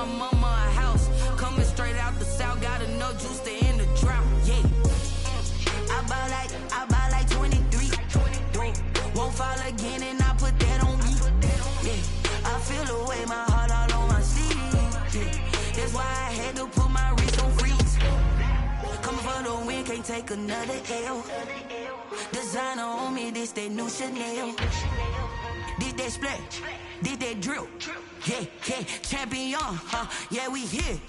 my mama a house. Coming straight out the south, got enough juice to end the drought. Yeah. I buy like 23. Won't fall again and I put that on me. Yeah. I feel the way, my heart all on my sleeve. Yeah. That's why I had to put my wrist on freeze. Coming for the win, can't take another L. Designer on me, this that new Chanel. Did that splash, did that drill. Yeah, yeah, champion, yeah, we here.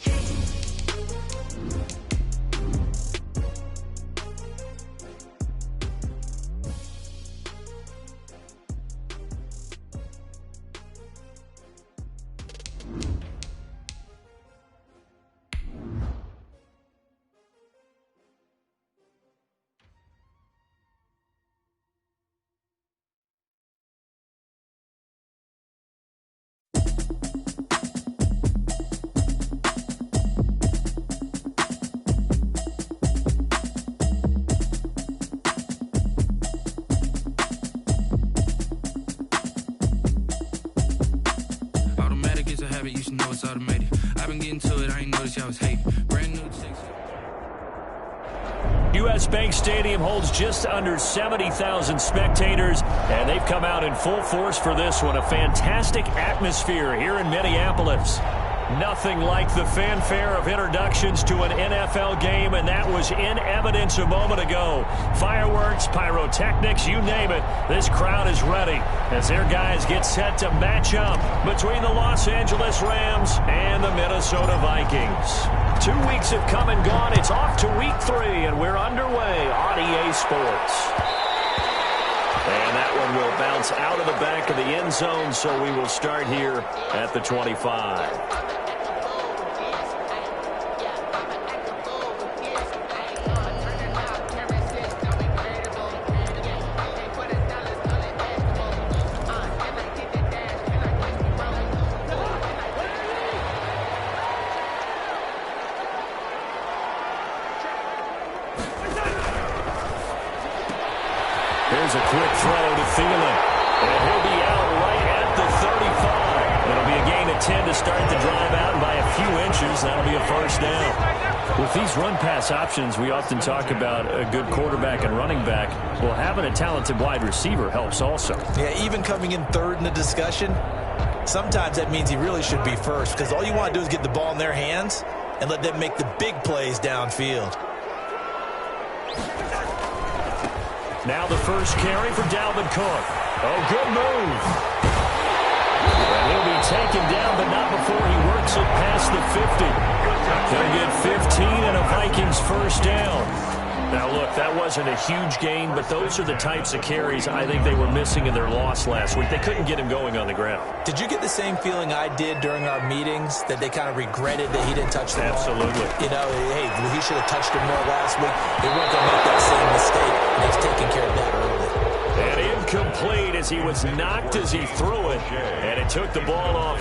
You should know it's automated. I've been getting to it, I ain't noticed y'all was hating. Brand new chicks. U.S. Bank Stadium holds just under 70,000 spectators, and they've come out in full force for this one. A fantastic atmosphere here in Minneapolis. Nothing like the fanfare of introductions to an NFL game, and that was in evidence a moment ago. Fireworks, pyrotechnics, you name it. This crowd is ready as their guys get set to match up between the Los Angeles Rams and the Minnesota Vikings. 2 weeks have come and gone. It's off to week 3, and we're underway on EA Sports. And that one will bounce out of the back of the end zone, so we will start here at the 25. Here's a quick throw to Thielen. And he'll be out right at the 35. It'll be a gain of 10 to start the drive out, and by a few inches, that'll be a first down. With these run-pass options, we often talk about a good quarterback and running back. Well, having a talented wide receiver helps also. Yeah, even coming in third in the discussion, sometimes that means he really should be first, because all you want to do is get the ball in their hands and let them make the big plays downfield. Now the first carry for Dalvin Cook. Oh, good move. And he'll be taken down, but not before he works it past the 50. He'll get 15 and a Vikings first down. Now, look, that wasn't a huge gain, but those are the types of carries I think they were missing in their loss last week. They couldn't get him going on the ground. Did you get the same feeling I did during our meetings, that they kind of regretted that he didn't touch the ball? Absolutely. You know, hey, he should have touched him more last week. They weren't going to make that same mistake, and he's taking care of that early. And incomplete as he was knocked as he threw it, and it took the ball off.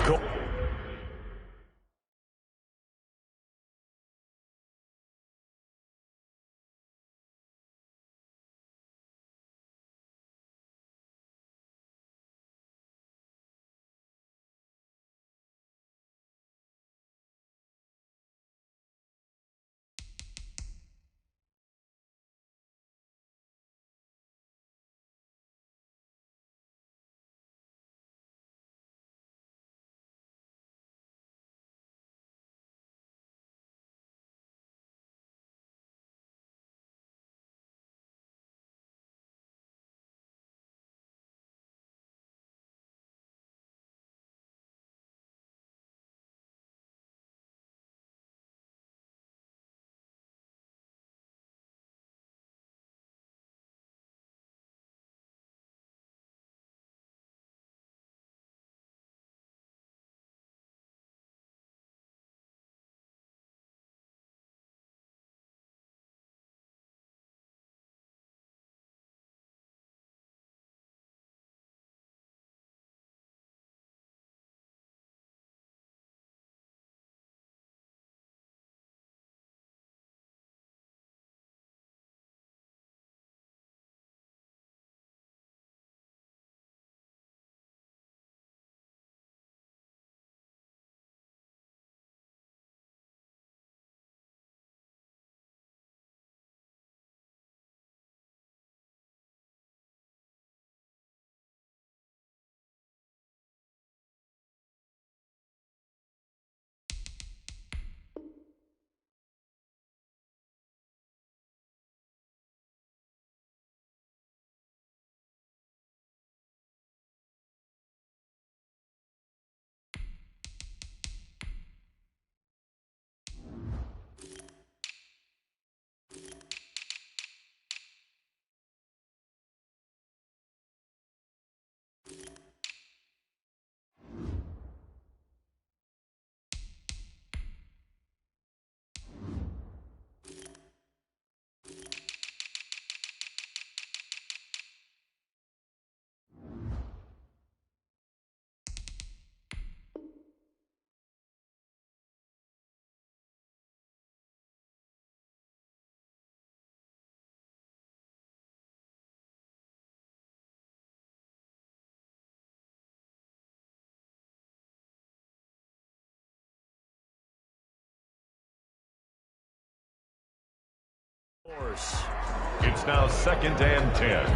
It's now 2nd and 10.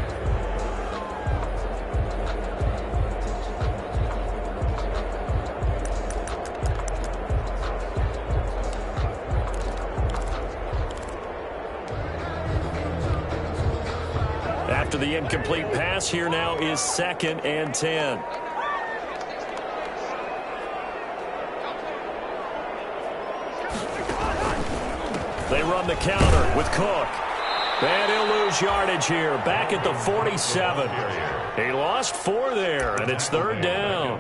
After the incomplete pass, here now is 2nd and 10. They run the counter with Cook. And he'll lose yardage here. Back at the 47. He lost 4 there, and it's 3rd down.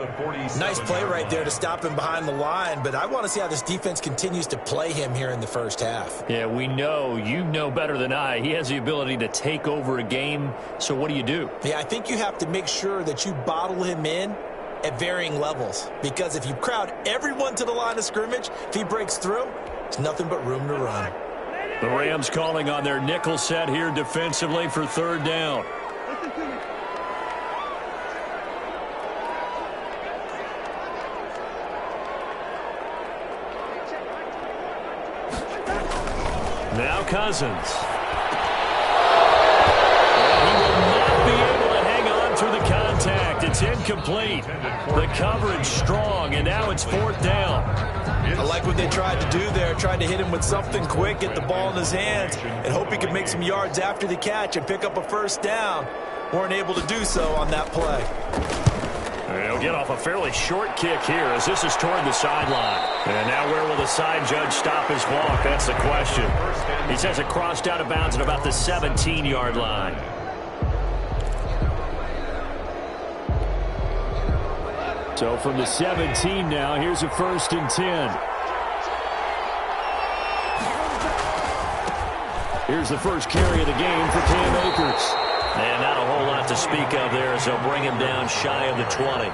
Nice play right there to stop him behind the line, but I want to see how this defense continues to play him here in the first half. Yeah, we know. You know better than I. He has the ability to take over a game, so what do? Yeah, I think you have to make sure that you bottle him in at varying levels, because if you crowd everyone to the line of scrimmage, if he breaks through, there's nothing but room to run. The Rams calling on their nickel set here defensively for 3rd down. Now Cousins. He will not be able to hang on through the contact. It's incomplete. The coverage strong, and now it's 4th down. I like what they tried to do there, tried to hit him with something quick, get the ball in his hands, and hope he could make some yards after the catch and pick up a 1st down. Weren't able to do so on that play. He'll get off a fairly short kick here as this is toward the sideline. And now where will the side judge stop his walk? That's the question. He says it crossed out of bounds at about the 17-yard line. So from the 17 now, here's a 1st and 10. Here's the first carry of the game for Cam Akers. And not a whole lot to speak of there as they'll bring him down shy of the 20.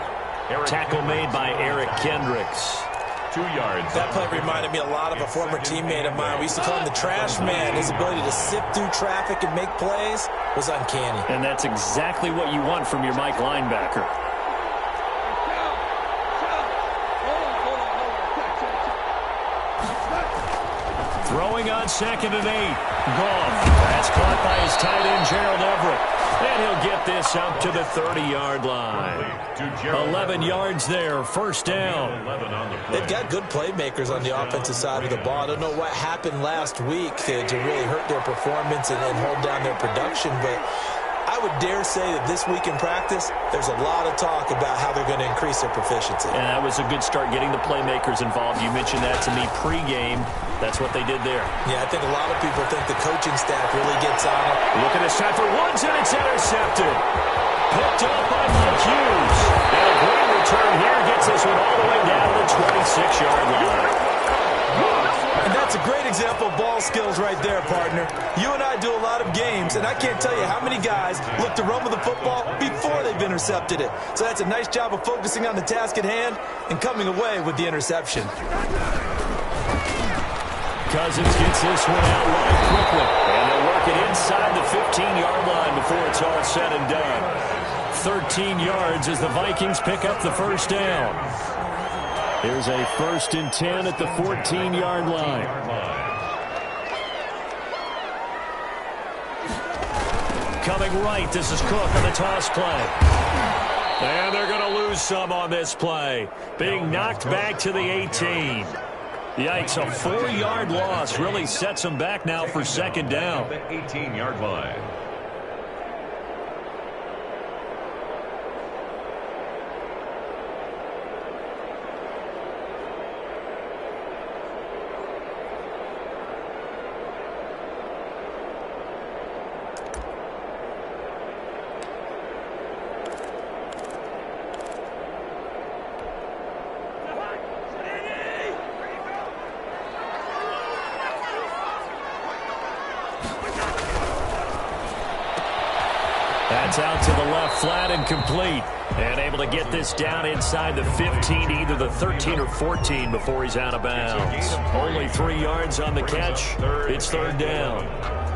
Tackle made by Eric Kendricks. 2 yards. That play reminded me a lot of a former teammate of mine. We used to call him the trash man. His ability to sift through traffic and make plays was uncanny. And that's exactly what you want from your Mike linebacker. Throwing on 2nd and 8. Goff. That's caught by his tight end, Gerald Everett. And he'll get this up to the 30-yard line. 11 yards there, 1st down. They've got good playmakers on the offensive side of the ball. I don't know what happened last week to really hurt their performance and hold down their production, but I would dare say that this week in practice, there's a lot of talk about how they're going to increase their proficiency. And that was a good start, getting the playmakers involved. You mentioned that to me pregame. That's what they did there. Yeah, I think a lot of people think the coaching staff really gets on it. Look at this time for Woods, and it's intercepted. Picked up by Mike Hughes. And a great return here gets this one all the way down to the 26-yard line. And that's a great example of ball skills right there, partner. You and I do a lot of games, and I can't tell you how many guys look to run with the football before they've intercepted it. So that's a nice job of focusing on the task at hand and coming away with the interception. Cousins gets this one out wide quickly. And they'll work it inside the 15-yard line before it's all said and done. 13 yards as the Vikings pick up the 1st down. Here's a 1st and 10 at the 14-yard line. Coming right, this is Cook on the toss play. And they're going to lose some on this play. Being knocked back to the 18. Yikes, a 4-yard loss really sets them back now for 2nd down. The 18-yard line. That's out to the left, flat and complete. And able to get this down inside the 15, either the 13 or 14 before he's out of bounds. Only 3 yards on the catch. It's 3rd down.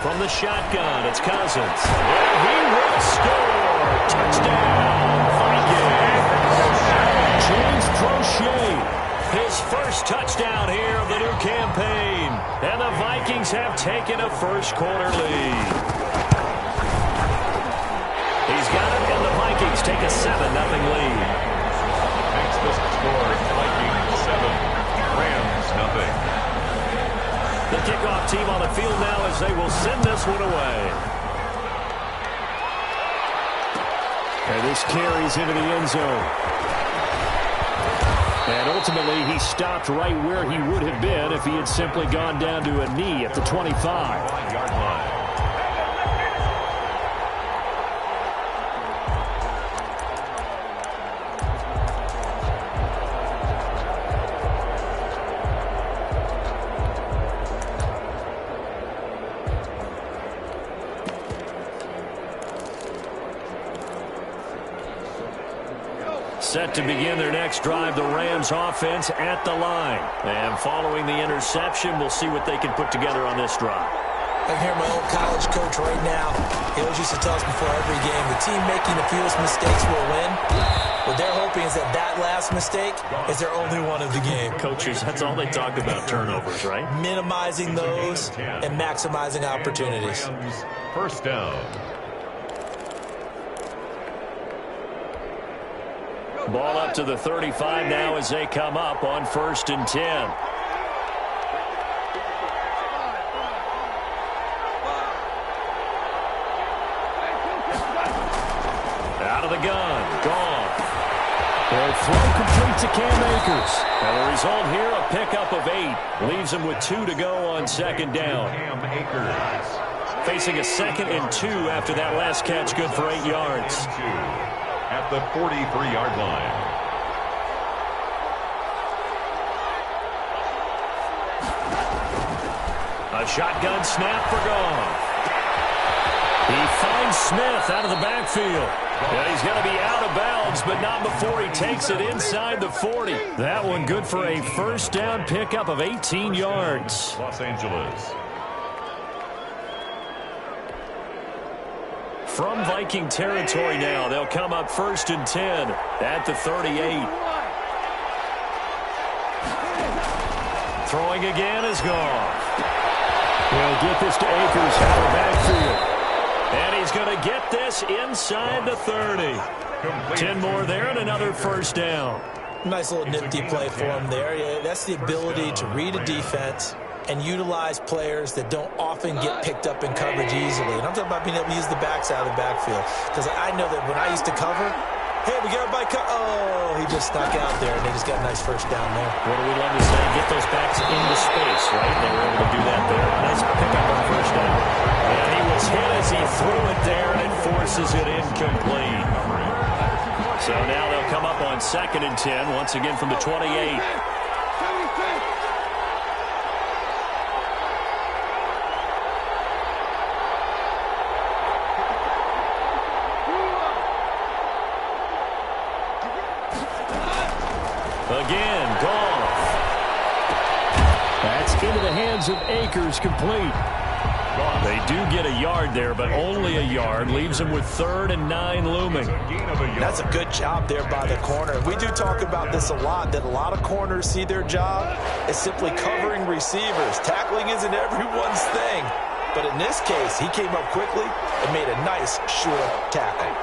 From the shotgun, it's Cousins. And he will score. Touchdown, Vikings. James Prochet, his first touchdown here of the new campaign. And the Vikings have taken a first-quarter lead. He's got it, and the Vikings take a 7-0 lead. Makes the score Vikings 7, Rams 0. The kickoff team on the field now as they will send this one away. And this carries into the end zone. And ultimately, he stopped right where he would have been if he had simply gone down to a knee at the 25. 1-yard line. Set to begin their next drive, the Rams offense at the line. And following the interception, we'll see what they can put together on this drive. I can hear my old college coach right now. He always used to tell us before every game, the team making the fewest mistakes will win. What they're hoping is that that last mistake is their only one of the game. Coaches, that's all they talk about, turnovers, right? Minimizing those and maximizing opportunities. First down. Ball up to the 35 now as they come up on 1st and 10. Out of the gun. Gone. And throw complete to Cam Akers. And the result here, a pickup of 8. Leaves him with 2 to go on 2nd down. Cam Akers. Facing a 2nd and 2 after that last catch, good for 8 yards. At the 43-yard line. A shotgun snap for Goff. He finds Smith out of the backfield. Yeah, he's going to be out of bounds, but not before he takes it inside the 40. That one good for a first down pickup of 18 yards. Los Angeles. From Viking territory now, they'll come up 1st and 10 at the 38. Throwing again is Goff. He'll get this to Akers out of the backfield. And he's going to get this inside the 30. 10 more there and another first down. Nice little nifty play for him there. Yeah, that's the ability to read a defense and utilize players that don't often get picked up in coverage easily. And I'm talking about being able to use the backside of the backfield. Because I know that when I used to cover, hey, we got everybody oh, he just snuck out there, and they just got a nice first down there. What do we love to say? Get those backs into space, right? They were able to do that there. Nice pickup on first down. And he was hit as he threw it there, and it forces it incomplete. So now they'll come up on 2nd and 10, once again from the 28. Again, Goff. That's into the hands of Akers, complete. They do get a yard there, but only a yard. Leaves them with 3rd and 9 looming. That's a good job there by the corner. We do talk about this a lot, that a lot of corners see their job as simply covering receivers. Tackling isn't everyone's thing. But in this case, he came up quickly and made a nice, sure tackle.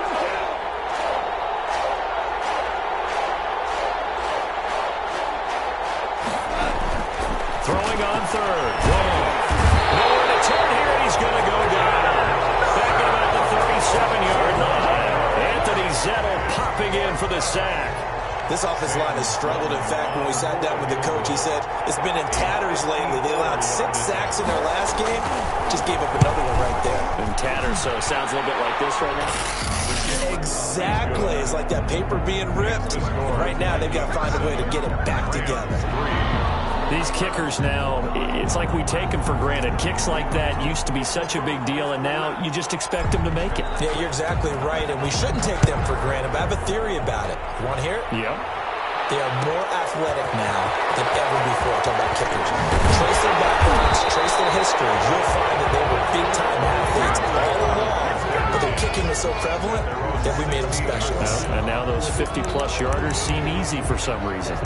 Throwing on 3rd. Nowhere to turn here, and he's going to go down. Back at about the 37-yard line. Anthony Zettel popping in for the sack. This offensive line has struggled. In fact, when we sat down with the coach, he said it's been in tatters lately. They allowed 6 sacks in their last game. Just gave up another one right there. In tatters, so it sounds a little bit like this right now. Exactly. It's like that paper being ripped. And right now, they've got to find a way to get it back together. These kickers now, it's like we take them for granted. Kicks like that used to be such a big deal, and now you just expect them to make it. Yeah, you're exactly right, and we shouldn't take them for granted, but I have a theory about it. You want to hear it? Yep. They are more athletic now than ever before. before. I talk about kickers. Trace their backgrounds, trace their history. You'll find that they were big-time athletes all along, but their kicking was so prevalent that we made them specialists. And now those 50-plus yarders seem easy for some reason.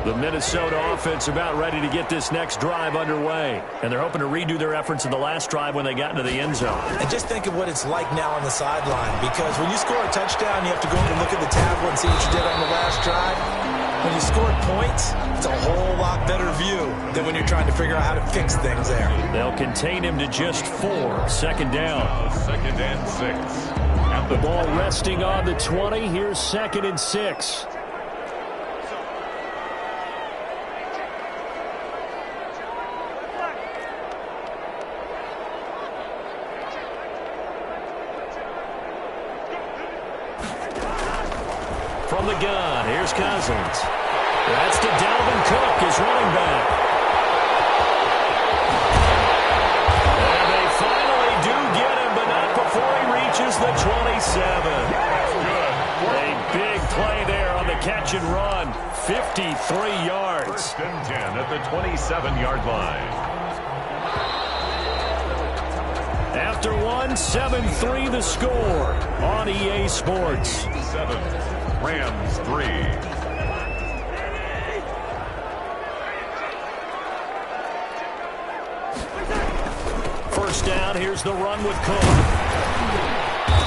The Minnesota offense about ready to get this next drive underway. And they're hoping to redo their efforts in the last drive when they got into the end zone. And just think of what it's like now on the sideline, because when you score a touchdown, you have to go and look at the tablet and see what you did on the last drive. When you scored points, it's a whole lot better view than when you're trying to figure out how to fix things there. They'll contain him to just 4. Second down. Second and 6. At The ball resting on the 20. Here's 2nd and 6. From the gun, here's Cousins. That's to Dalvin Cook, his running back. And they finally do get him, but not before he reaches the 27. A big play there on the catch and run. 53 yards. First and 10 at the 27-yard line. After one, 7-3 the score on EA Sports. 7. Rams 3. First down, here's the run with Cook.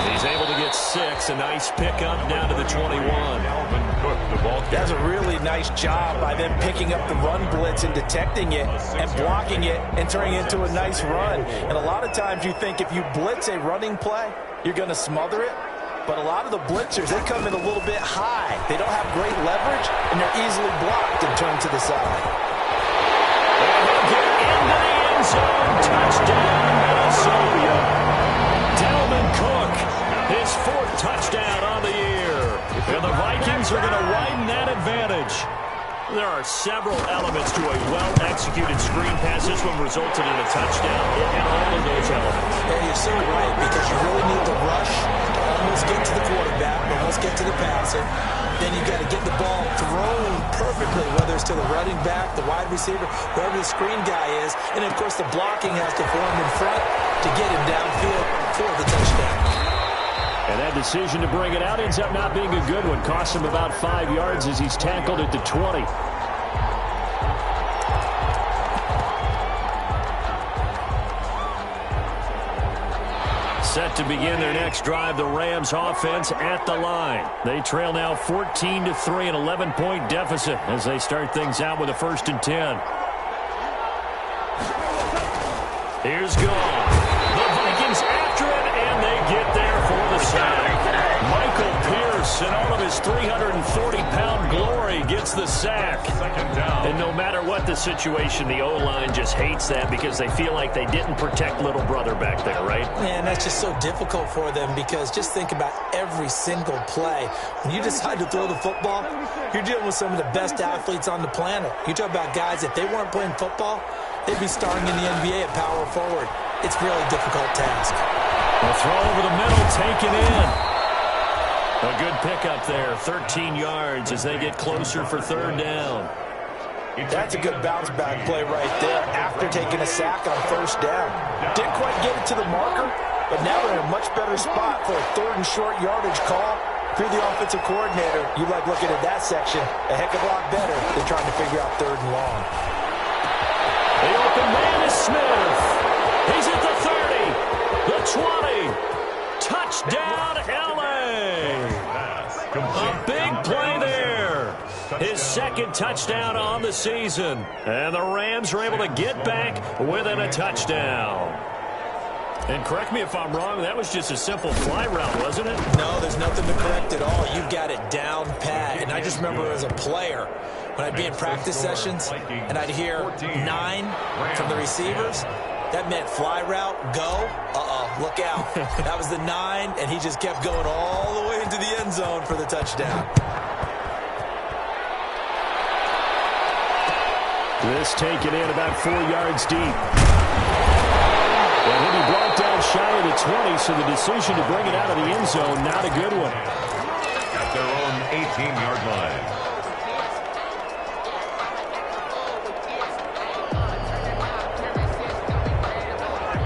He's able to get 6. A nice pickup down to the 21. Dalvin Cook, the ball carrier. That's a really nice job by them picking up the run blitz and detecting it and blocking it and turning it into a nice run. And a lot of times you think if you blitz a running play, you're going to smother it. But a lot of the blitzers, they come in a little bit high. They don't have great leverage, and they're easily blocked and turned to the side. And he'll get into the end zone. Touchdown, Minnesota. Dalvin Cook, his 4th touchdown on the year. And the Vikings are going to widen that advantage. There are several elements to a well-executed screen pass. This one resulted in a touchdown in all of those elements. Yeah, you're so right, because you really need to rush, almost get to the quarterback, almost get to the passer. Then you've got to get the ball thrown perfectly, whether it's to the running back, the wide receiver, wherever the screen guy is. And, of course, the blocking has to form in front to get him downfield for the touchdown. And that decision to bring it out ends up not being a good one. Costs him about 5 yards as he's tackled at the 20. Set to begin their next drive, the Rams offense at the line. They trail now 14-3, an 11-point deficit as they start things out with a 1st and 10. Here's Gone. The Vikings after it, and they get there for the sack. Michael Pierce, in all of his 340-pound glory, gets the sack. Second down. And no matter what the situation, the O-line just hates that because they feel like they didn't protect little brother back there, right? Man, that's just so difficult for them, because just think about every single play. When you decide to throw the football, you're dealing with some of the best athletes on the planet. You talk about guys, if they weren't playing football, they'd be starting in the NBA at power forward. It's a really difficult task. A throw over the middle, taken in. A good pickup there, 13 yards as they get closer for 3rd down. That's a good bounce back play right there after taking a sack on 1st down. Didn't quite get it to the marker, but now they're in a much better spot for a 3rd and short yardage call. If you're the offensive coordinator, you like looking at that section a heck of a lot better than trying to figure out 3rd and long. The open man is Smith. He's at the 30, the 20. Touchdown, L.A. A big play there. His 2nd touchdown on the season. And the Rams are able to get back within a touchdown. And correct me if I'm wrong, that was just a simple fly route, wasn't it? No, there's nothing to correct at all. You've got it down pat. And I just remember as a player, when I'd be in practice sessions and I'd hear 9 from the receivers, that meant fly route, go, look out. That was the 9, and he just kept going all the way into the end zone for the touchdown. This taken in about 4 yards deep. And he'll be brought down shy of the 20, so the decision to bring it out of the end zone, not a good one. At their own 18-yard line.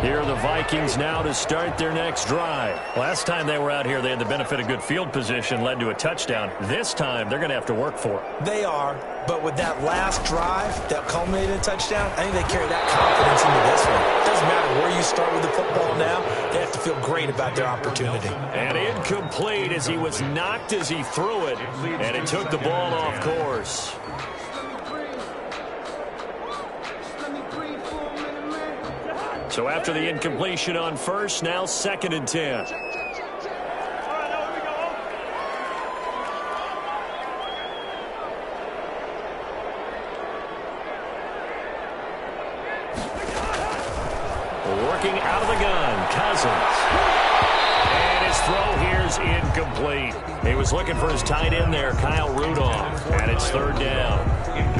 Here are the Vikings now to start their next drive. Last time they were out here, they had the benefit of good field position, led to a touchdown. This time, they're going to have to work for it. They are, but with that last drive that culminated in a touchdown, I think they carry that confidence into this one. It doesn't matter where you start with the football now. They have to feel great about their opportunity. And incomplete as he was knocked as he threw it, and it took the ball off course. So after the incompletion on first, now 2nd and 10. Working out of the gun, Cousins. And his throw here's incomplete. He was looking for his tight end there, Kyle Rudolph, and it's 3rd down.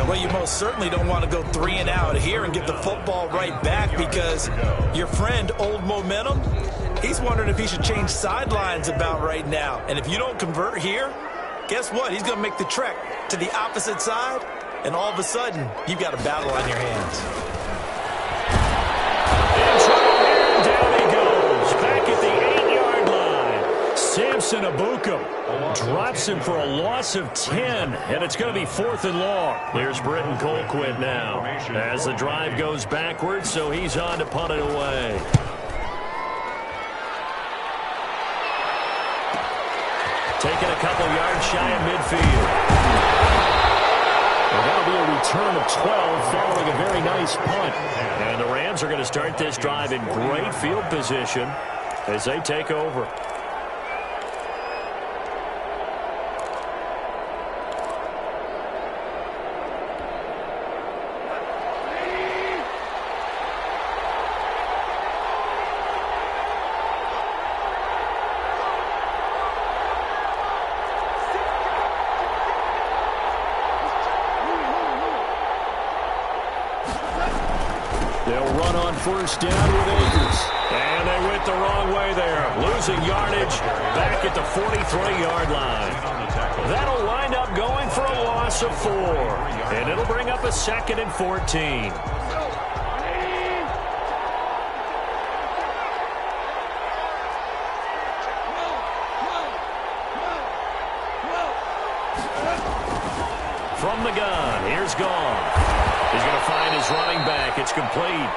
Well, you most certainly don't want to go 3 and out here and get the football right back, because your friend, Old Momentum, he's wondering if he should change sidelines about right now. And if you don't convert here, guess what? He's going to make the trek to the opposite side, and all of a sudden, you've got a battle on your hands. And down he goes, back at the 8-yard line. Samson Abukum drops him for a loss of 10, and it's going to be 4th and long. Here's Britton Colquitt now as the drive goes backwards, so he's on to punt it away. Taking a couple yards shy of midfield. And that'll be a return of 12 following a very nice punt. And the Rams are going to start this drive in great field position as they take over. They'll run on 1st down with Akers. And they went the wrong way there. Losing yardage back at the 43-yard line. That'll wind up going for a loss of 4. And it'll bring up a 2nd and 14. From the gun, here's Goff. He's going to find his running back. It's complete.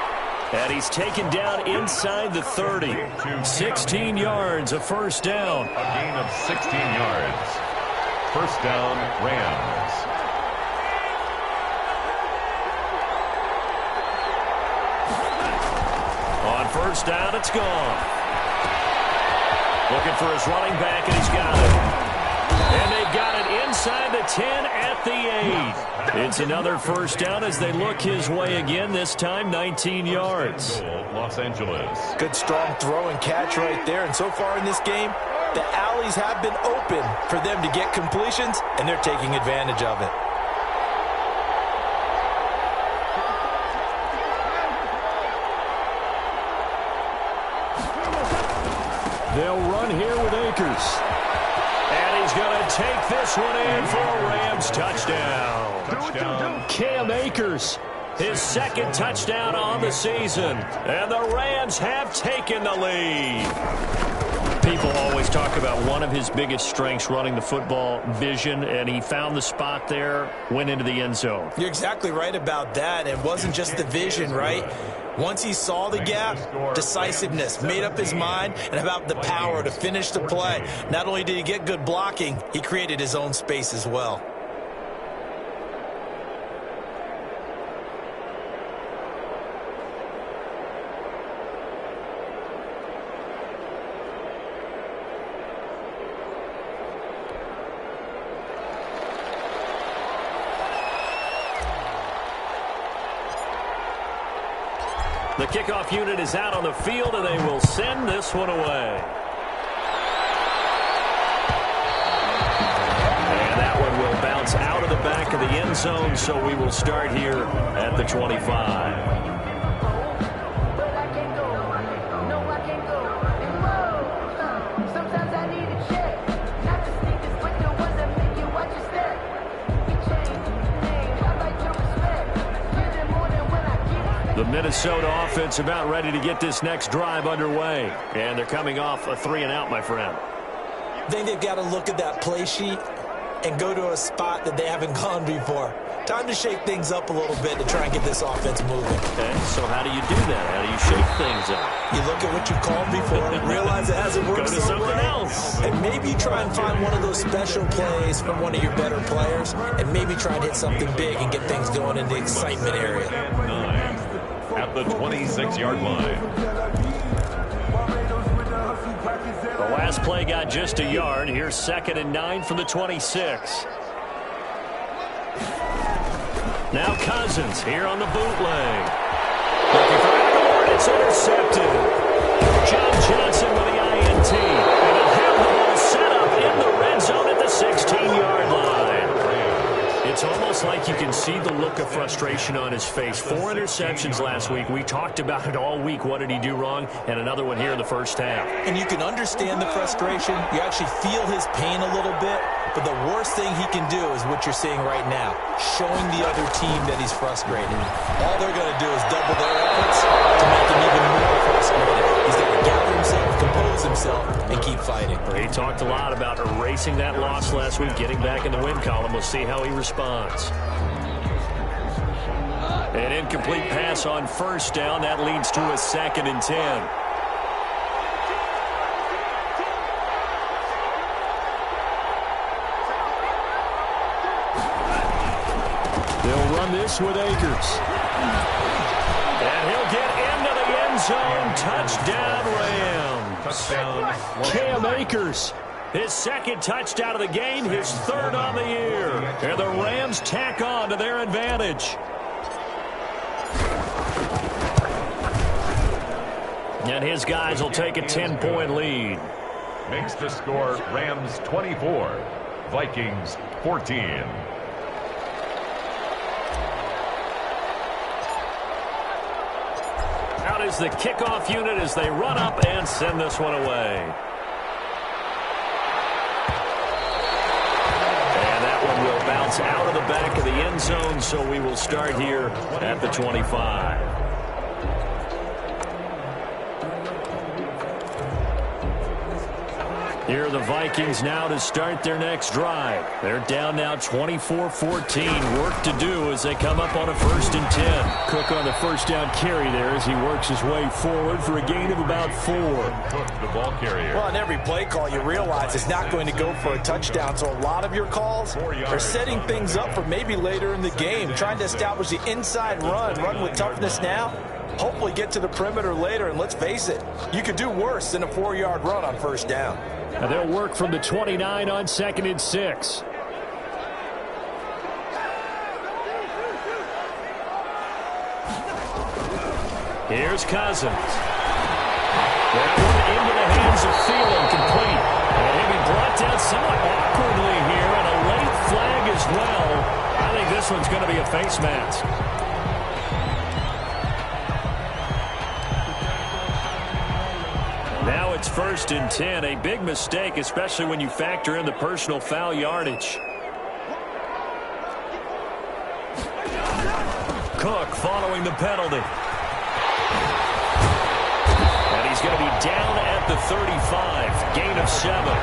And he's taken down inside the 30. 16 yards, a 1st down. A gain of 16 yards. 1st down, Rams. On 1st down, it's gone. Looking for his running back, and he's got it. And they've got it inside the 10 at the 8. It's another 1st down as they look his way again, this time 19 yards. Los Angeles. Good strong throw and catch right there. And so far in this game, the alleys have been open for them to get completions, and they're taking advantage of it. They'll run here with Akers. And he's going to take this one in for a Rams touchdown. Cam Akers, his 2nd touchdown on the season. And the Rams have taken the lead. People always talk about one of his biggest strengths, running the football, vision, and he found the spot there, went into the end zone. You're exactly right about that. It wasn't just the vision, right? Once he saw the gap, decisiveness, made up his mind, and about the power to finish the play. Not only did he get good blocking, he created his own space as well. The kickoff unit is out on the field, and they will send this one away. And that one will bounce out of the the back of the end zone, so we will start here at the 25. The Minnesota offense about ready to get this next drive underway. And they're coming off a 3-and-out, my friend. I think they've got to look at that play sheet and go to a spot that they haven't gone before. Time to shake things up a little bit to try and get this offense moving. Okay, so how do you do that? How do you shake things up? You look at what you've called before, realize it hasn't worked Go to something else. And maybe try and find one of those special plays from one of your better players, and maybe try and hit something big and get things going in the excitement area. At the 26-yard line. The last play got just a yard. Here's 2nd and 9 from the 26. Now Cousins here on the bootleg. Looking for Aguilar. It's intercepted. John Johnson with the INT. And he'll have the ball set up in the red zone at the 16-yard line. It's almost like you can see the look of frustration on his face. 4 interceptions last week. We talked about it all week. What did he do wrong? And another one here in the first half. And you can understand the frustration. You actually feel his pain a little bit. But the worst thing he can do is what you're seeing right now, showing the other team that he's frustrated. All they're going to do is double their efforts to make him even more frustrated. He's got to gather himself, compose himself, and keep fighting. He talked a lot about erasing that loss last week, getting back in the win column. We'll see how he responds. An incomplete pass on first down. That leads to a 2nd and 10. They'll run this with Akers. And he'll get into the end zone. Touchdown, Rams. Cam Akers. His 2nd touchdown of the game, his 3rd on the year. And the Rams tack on to their advantage. And his guys will take a 10-point lead. Makes the score Rams 24, Vikings 14. Out is the kickoff unit as they run up and send this one away. And that one will bounce out of the back of the end zone, so we will start here at the 25. Here are the Vikings now to start their next drive. They're down now 24-14. Work to do as they come up on a 1st and 10. Cook on the first down carry there as he works his way forward for a gain of about 4. Cook, the ball carrier. Well, on every play call, you realize it's not going to go for a touchdown. So a lot of your calls are setting things up for maybe later in the game, trying to establish the inside run with toughness now. Hopefully get to the perimeter later, and let's face it, you could do worse than a 4-yard run on first down. And they'll work from the 29 on 2nd and 6. Here's Cousins. That one into the hands of Thielen, complete. And he'll be brought down somewhat awkwardly here, and a late flag as well. I think this one's going to be a face mask. Now it's 1st and 10. A big mistake, especially when you factor in the personal foul yardage. Cook following the penalty. And he's going to be down at the 35. Gain of 7.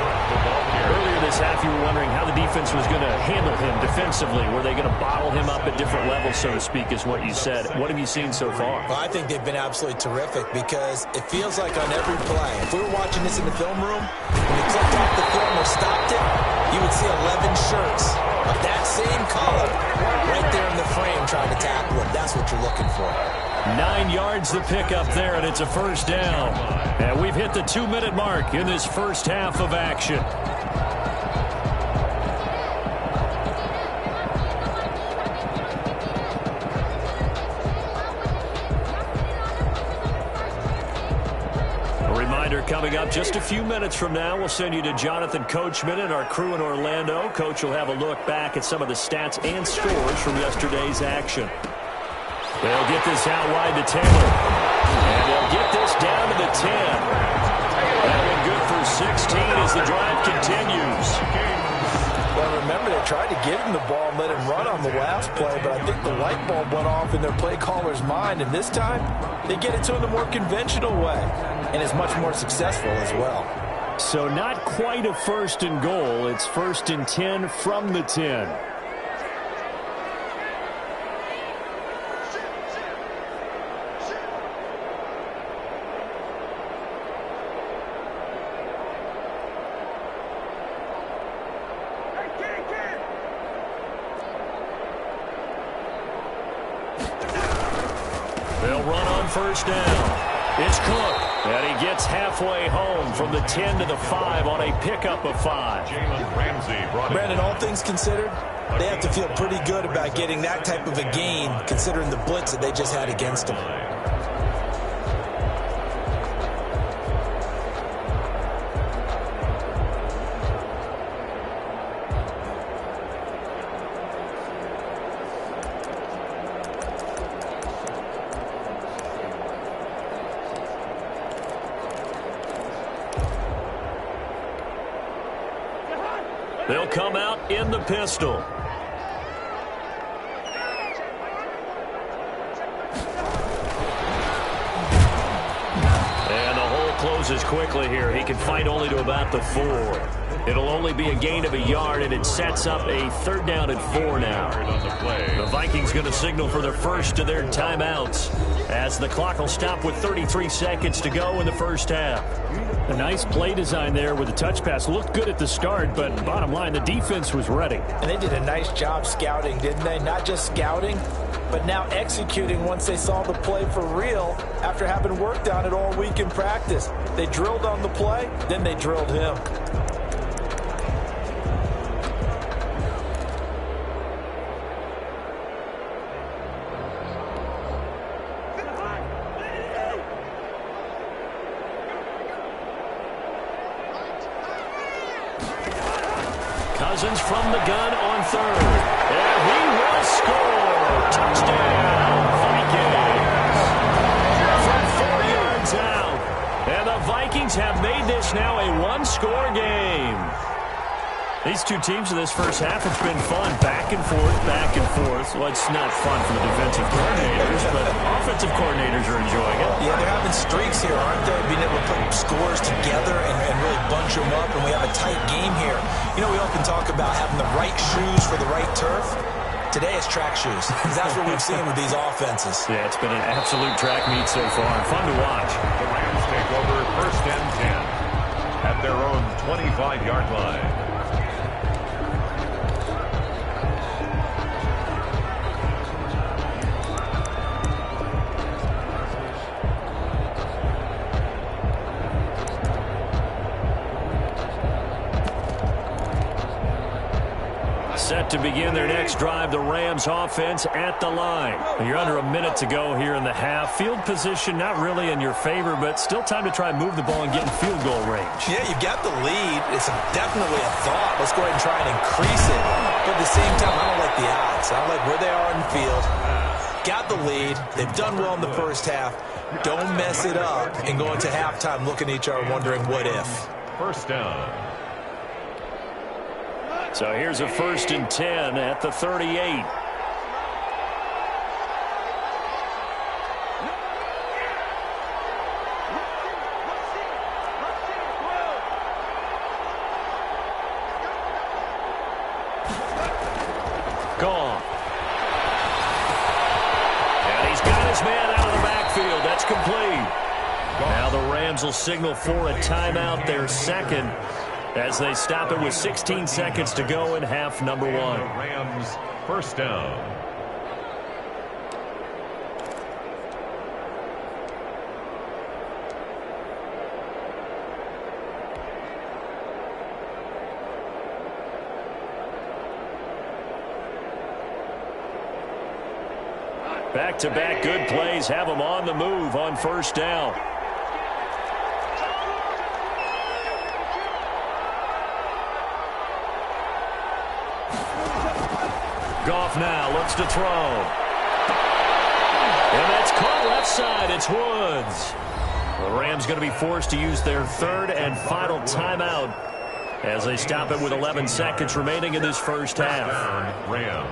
Earlier this half, you were wondering how the defense was going to handle him defensively. Were they going to bottle him up at different levels, so to speak, is what you said. What have you seen so far? Well, I think they've been absolutely terrific because it feels like on every play, if we were watching this in the film room, when you clicked off the film or stopped it, you would see 11 shirts of that same color right there in the frame trying to tackle him. That's what you're looking for. 9 yards to pick up there, and it's a first down. And we've hit the 2-minute mark in this first half of action. Reminder coming up just a few minutes from now. We'll send you to Jonathan Coachman and our crew in Orlando. Coach will have a look back at some of the stats and scores from yesterday's action. They'll get this out wide to Taylor. And they'll get this down to the 10. That one good for 16 as the drive continues. Well, remember, they tried to give him the ball and let him run on the last play, but I think the light bulb went off in their play caller's mind, and this time they get it to him the more conventional way, and is much more successful as well. So not quite a first and goal. It's first and 10 from the 10. They'll run on first down. It's Cook, and he gets halfway home from the 10 to the 5 on a pickup of 5. Brandon, all things considered, they have to feel pretty good about getting that type of a gain, considering the blitz that they just had against them. They'll come out in the pistol. And the hole closes quickly here. He can fight only to about the 4. It'll only be a gain of a yard, and it sets up a 3rd down and 4 now. The Vikings going to signal for their first of their timeouts as the clock will stop with 33 seconds to go in the first half. A nice play design there with the touch pass. Looked good at the start, but bottom line, the defense was ready. And they did a nice job scouting, didn't they? Not just scouting, but now executing once they saw the play for real after having worked on it all week in practice. They drilled on the play, then they drilled him. Cousins from the gun on 3rd. And he will score. Touchdown, Vikings. From 4 yards out. And the Vikings have made this now a one-score game. These two teams in this first half, it's been fun. Back and forth, back and forth. Well, it's not fun for the defensive coordinators, but offensive coordinators are enjoying it. Yeah, they're having streaks here, aren't they? Being able to put scores together and really bunch them up, and we have a tight game here. You know, we often talk about having the right shoes for the right turf. Today it's track shoes, because that's what we've seen with these offenses. Yeah, it's been an absolute track meet so far, and fun to watch. The Rams take over first and 10 at their own 25-yard line. Set to begin their next drive, the Rams offense at the line. You're under a minute to go here in the half. Field position not really in your favor, but still time to try and move the ball and get in field goal range. Yeah, you've got the lead. It's definitely a thought. Let's go ahead and try and increase it. But at the same time, I don't like the odds. I don't like where they are in the field. Got the lead. They've done well in the first half. Don't mess it up and go into halftime looking at each other wondering what if. First down. So here's a 1st and 10 at the 38. Gone. And he's got his man out of the backfield. That's complete. Now the Rams will signal for a timeout, their second, as they stop it with 16 seconds to go in half number 1. Rams first down. Back-to-back good plays have them on the move on first down. off now. Looks to throw. And that's caught left side. It's Woods. The Rams going to be forced to use their third and final timeout as they stop it with 11 seconds remaining in this first half. Rams.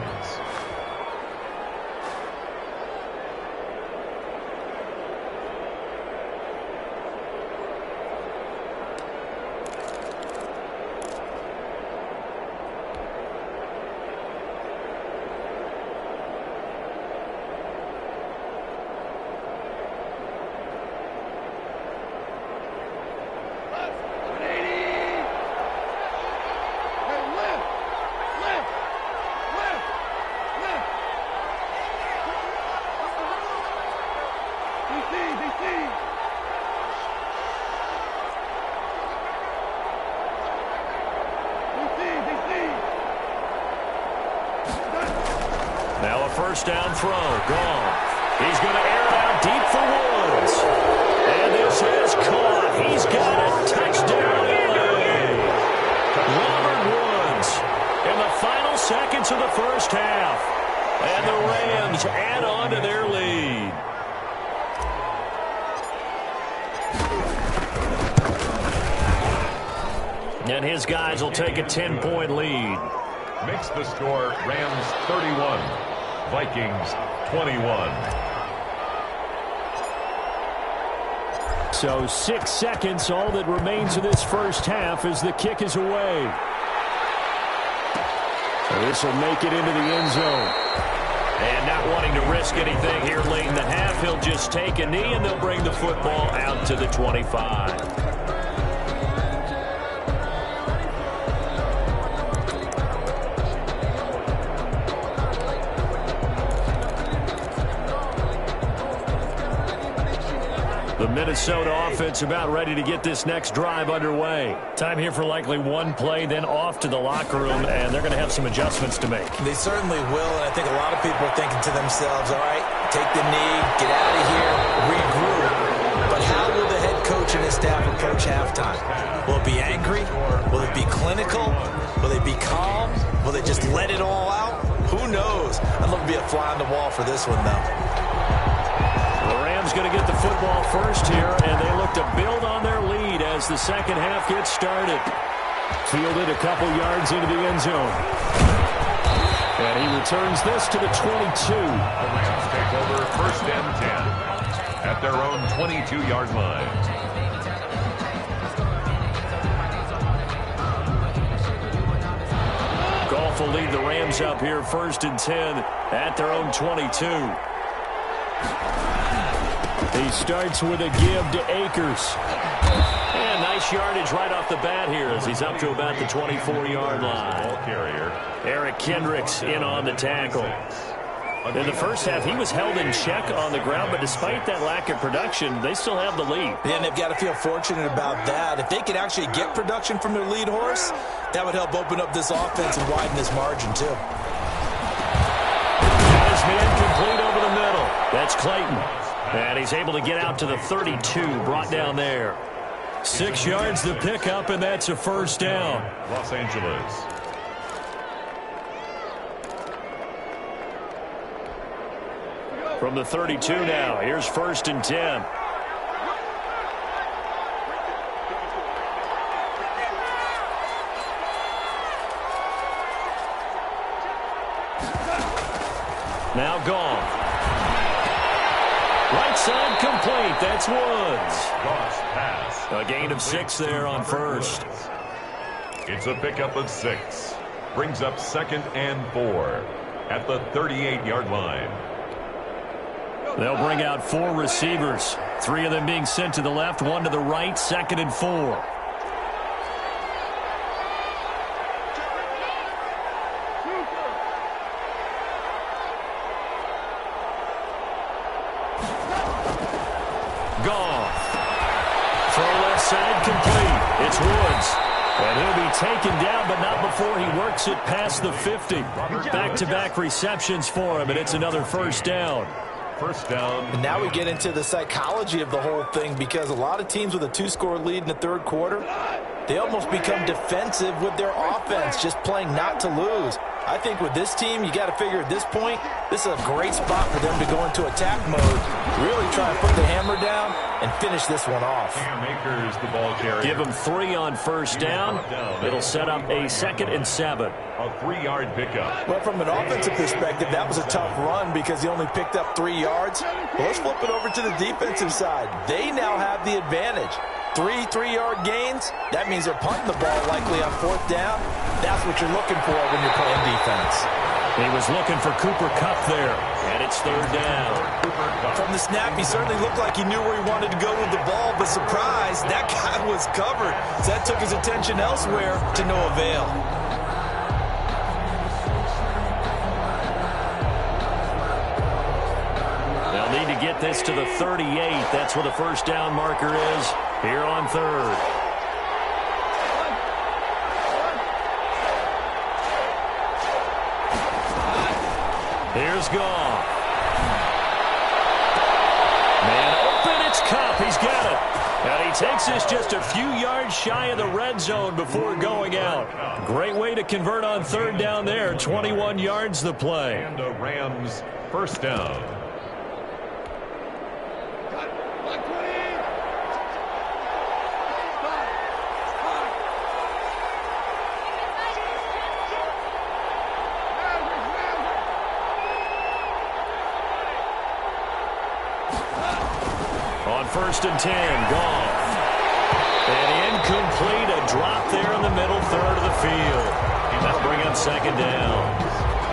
Now a first down throw. Gone. He's going to air it out deep for Woods. And this is caught. He's got it. Touchdown, LA. Robert Woods in the final seconds of the first half. And the Rams add on to their lead. And his guys will take a 10-point lead. Makes the score Rams 31, Vikings 21. So 6 seconds, all that remains of this first half as the kick is away. So this will make it into the end zone. And not wanting to risk anything here late in the half, he'll just take a knee and they'll bring the football out to the 25. The Minnesota offense about ready to get this next drive underway. Time here for likely one play, then off to the locker room, and they're going to have some adjustments to make. They certainly will, and I think a lot of people are thinking to themselves, all right, take the knee, get out of here, regroup. But how will the head coach and his staff approach halftime? Will it be angry? Will it be clinical? Will they be calm? Will they just let it all out? Who knows? I'd love to be a fly on the wall for this one, though. The Rams going to get the football first here, and they look to build on their lead as the second half gets started. Fielded a couple yards into the end zone. And he returns this to the 22. The Rams take over first and 10 at their own 22-yard line. Goff will lead the Rams up here first and 10 at their own 22. He starts with a give to Akers. And nice yardage right off the bat here as he's up to about the 24-yard line. Ball carrier Eric Kendricks in on the tackle. In the first half, he was held in check on the ground, but despite that lack of production, they still have the lead. Yeah, and they've got to feel fortunate about that. If they could actually get production from their lead horse, that would help open up this offense and widen this margin, too. Got his man complete over the middle. That's Clayton. And he's able to get out to the 32, brought down there. 6 yards the pickup, and that's a first down. Los Angeles. From the 32 now, here's first and 10. Now gone. Right side complete. That's Woods. Goff's pass. A gain of 6 there on first. It's a pickup of 6. Brings up second and 4 at the 38-yard line. They'll bring out 4 receivers. 3 of them being sent to the left, 1 to the right, second and 4. Side complete. It's Woods. And he'll be taken down, but not before he works it past the 50. Back-to-back receptions for him, and it's another first down. First down. And now we get into the psychology of the whole thing, because a lot of teams with a 2-score lead in the third quarter, they almost become defensive with their offense, just playing not to lose. I think with this team, you got to figure at this point, this is a great spot for them to go into attack mode, really try and put the hammer down and finish this one off. Cam Akers, the ball carrier. Give them 3 on first down. It'll set up a 2nd and 7. A 3-yard pickup. Well, from an offensive perspective, that was a tough run because he only picked up 3 yards. Well, let's flip it over to the defensive side. They now have the advantage. 3 3-yard gains, that means they're punting the ball likely on 4th down. That's what you're looking for when you're playing defense. He was looking for Cooper Kupp there, and it's 3rd down. From the snap, he certainly looked like he knew where he wanted to go with the ball, but surprise, that guy was covered. So that took his attention elsewhere to no avail. They'll need to get this to the 38. That's where the first down marker is here on 3rd. Here's Goff. Man open, it's Kupp. He's got it. And he takes this just a few yards shy of the red zone before going out. Great way to convert on 3rd down there. 21 yards the play. And the Rams first down. On 1st and 10, Goff. And incomplete, a drop there in the middle 3rd of the field. That'll bring up 2nd down.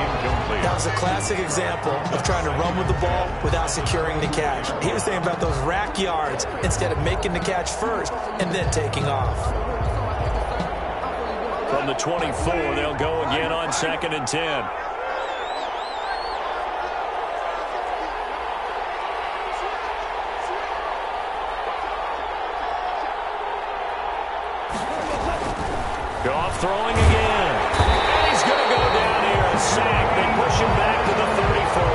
Incomplete. That was a classic example of trying to run with the ball without securing the catch. He was thinking about those rack yards instead of making the catch first and then taking off. From the 24, they'll go again on 2nd and 10. Goff throwing again. And he's going to go down here and sack. They push him back to the 34.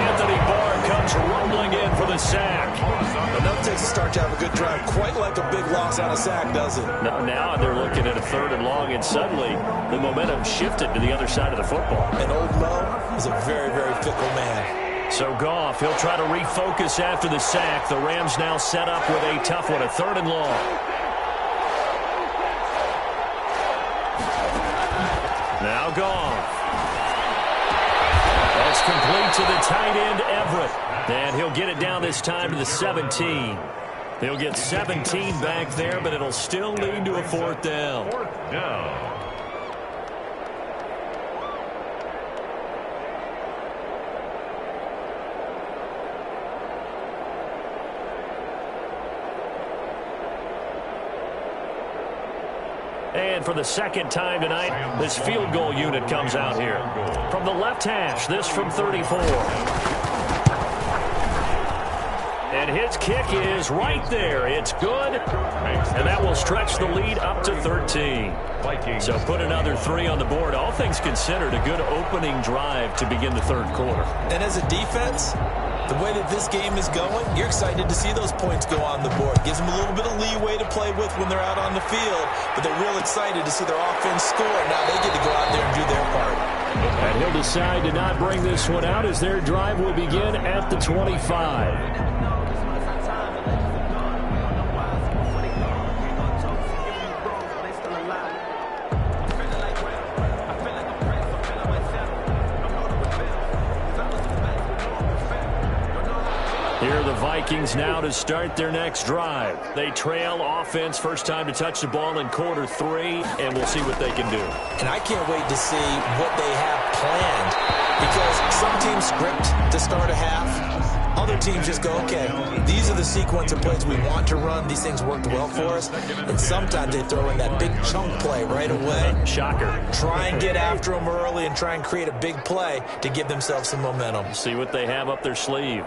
Anthony Barr comes rumbling in for the sack. Enough takes a start to have a good drive. Quite like a big loss on a sack, does it? Now they're looking at a 3rd and long, and suddenly the momentum shifted to the other side of the football. And old Mo is a very, very fickle man. So Goff, he'll try to refocus after the sack. The Rams now set up with a tough one, a 3rd and long. Now Goff. That's complete to the tight end, Everett. And he'll get it down this time to the 17. He'll get 17 back there, but it'll still lead to a 4th down. 4th down. And for the 2nd time tonight, this field goal unit comes out here. From the left hash, this from 34. And his kick is right there. It's good. And that will stretch the lead up to 13. So put another 3 on the board. All things considered, a good opening drive to begin the 3rd quarter. And as a defense, the way that this game is going, you're excited to see those points go on the board. Gives them a little bit of leeway to play with when they're out on the field, but they're real excited to see their offense score. Now they get to go out there and do their part. And he'll decide to not bring this one out as their drive will begin at the 25. Here are the Vikings now to start their next drive. They trail offense, first time to touch the ball in quarter 3, and we'll see what they can do. And I can't wait to see what they have planned, because some teams script to start a half. Other teams just go, okay, these are the sequence of plays we want to run. These things worked well for us. And sometimes they throw in that big chunk play right away. Shocker. Try and get after them early and try and create a big play to give themselves some momentum. See what they have up their sleeve.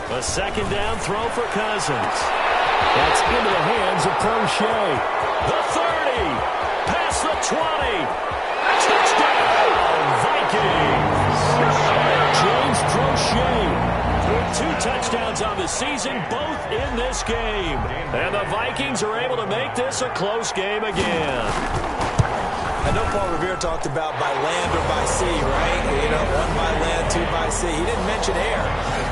A 2nd down throw for Cousins. That's into the hands of Prochet. The 30. Past the 20. Touchdown, Vikings. James Prochet with 2 touchdowns on the season, both in this game. And the Vikings are able to make this a close game again. I know Paul Revere talked about by land or by sea, right? You know, one by land, two by sea. He didn't mention air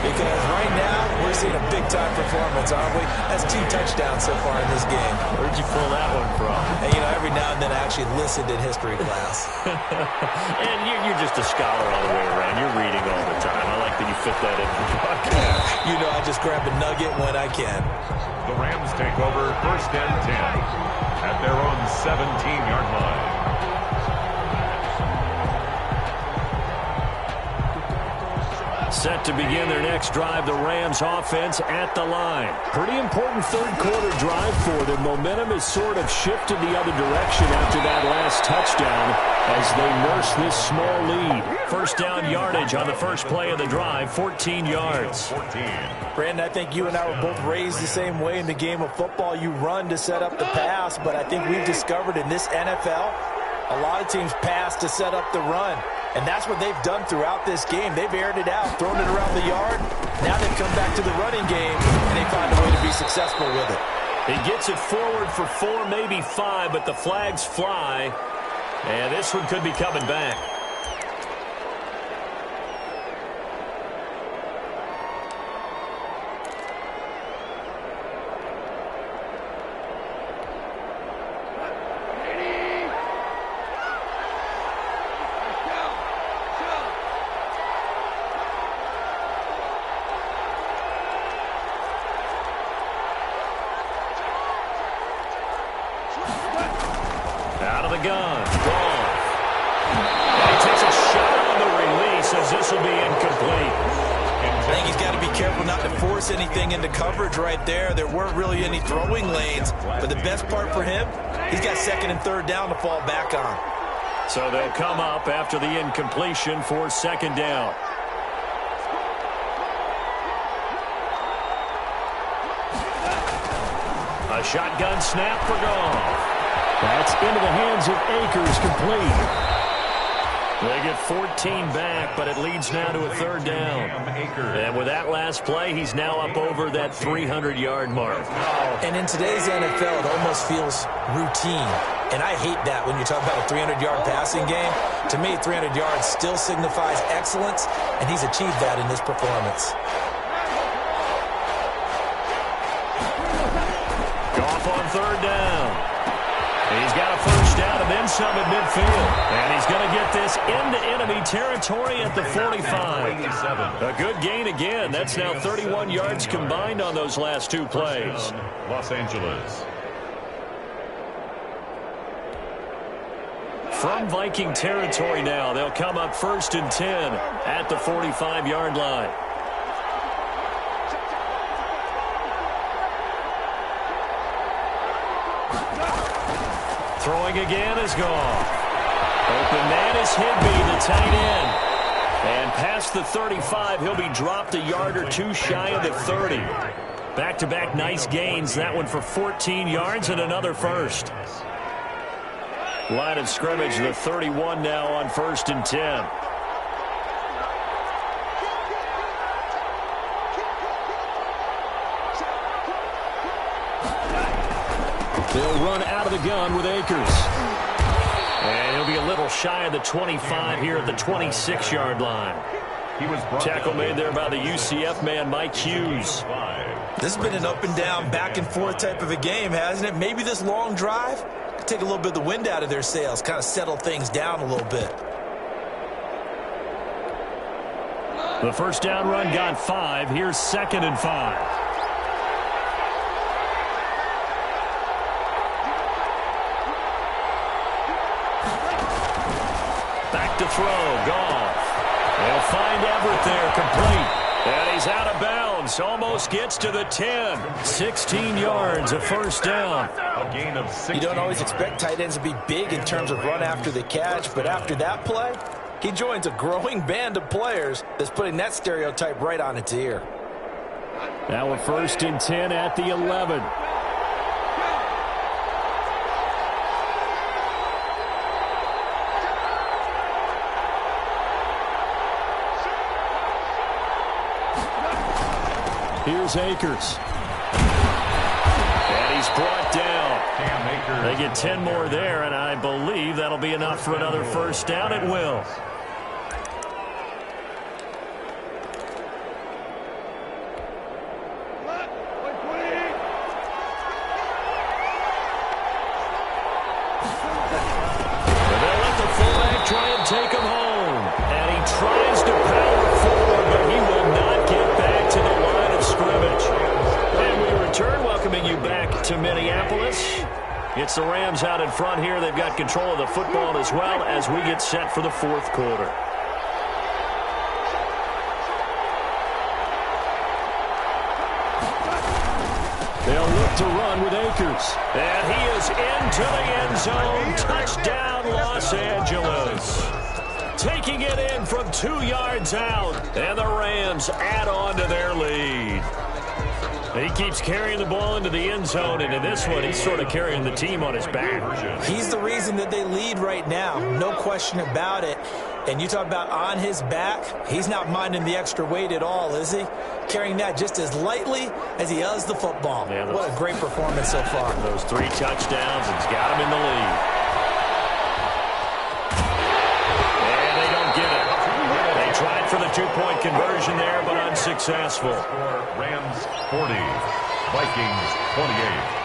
because right now we're seeing a big-time performance, aren't we? That's 2 touchdowns so far in this game. Where'd you pull that one from? And, you know, every now and then I actually listened in history class. And you're just a scholar all the way around. You're reading all the time. I like that you fit that in for the podcast. You know, I just grab a nugget when I can. The Rams take over 1st and 10 at their own 17-yard line. Set to begin their next drive, the Rams offense at the line. Pretty important third-quarter drive for them. Momentum has sort of shifted the other direction after that last touchdown as they nurse this small lead. First down yardage on the first play of the drive, 14 yards. 14. Brandon, I think you and I were both raised the same way in the game of football. You run to set up the pass, but I think we've discovered in this NFL, a lot of teams pass to set up the run. And that's what they've done throughout this game. They've aired it out, thrown it around the yard. Now they've come back to the running game, and they find a way to be successful with it. He gets it forward for 4, maybe 5, but the flags fly. And this one could be coming back. Out of the gun. Gone. And he takes a shot on the release as this will be incomplete. I think he's got to be careful not to force anything into coverage right there. There weren't really any throwing lanes. But the best part for him, he's got 2nd and 3rd down to fall back on. So they'll come up after the incompletion for 2nd down. A shotgun snap for Goff. That's into the hands of Akers, complete. They get 14 back, but it leads now to a 3rd down. And with that last play, he's now up over that 300-yard mark. And in today's NFL, it almost feels routine. And I hate that when you talk about a 300-yard passing game. To me, 300 yards still signifies excellence, and he's achieved that in this performance. Goff on 3rd down. He's got a first down and then some at midfield. And he's going to get this into enemy territory at the 45. A good gain again. That's now 31 yards combined on those last 2 plays. Los Angeles. From Viking territory now, they'll come up 1st and 10 at the 45-yard line. Throwing again is Goff. Open man is Higbee, the tight end. And past the 35, he'll be dropped a yard or 2 shy of the 30. Back-to-back nice gains. That one for 14 yards and another first. Line of scrimmage, the 31 now on 1st and 10. They'll run out of the gun with Akers. And he'll be a little shy of the 25 here at the 26-yard line. Tackle made there by the UCF man, Mike Hughes. This has been an up-and-down, back-and-forth type of a game, hasn't it? Maybe this long drive could take a little bit of the wind out of their sails, kind of settle things down a little bit. The first down run got 5. Here's 2nd and 5. Back to throw, Goff. They'll find Everett there, complete. And he's out of bounds, almost gets to the 10. 16 yards, a first down. A gain of 16. You don't always expect tight ends to be big in terms of run after the catch, but after that play, he joins a growing band of players that's putting that stereotype right on its ear. Now a 1st and 10 at the 11. Here's Akers. And he's brought down. They get 10 more there, and I believe that'll be enough for another first down. It will. Take him home, and he tries to power forward, but he will not get back to the line of scrimmage. And we return, welcoming you back to Minneapolis. It's the Rams out in front here. They've got control of the football as well as we get set for the fourth quarter. They'll look to run with Akers. And he is into the end zone. Touchdown, Los Angeles. Taking it in from 2 yards out. And the Rams add on to their lead. He keeps carrying the ball into the end zone, and in this one, he's sort of carrying the team on his back. He's the reason that they lead right now. No question about it. And you talk about on his back, he's not minding the extra weight at all, is he? Carrying that just as lightly as he does the football. Yeah, what a great performance so far. Those 3 touchdowns, it's got him in the lead. And they don't get it. They tried for the 2-point conversion there, but unsuccessful. Rams 40, Vikings 28.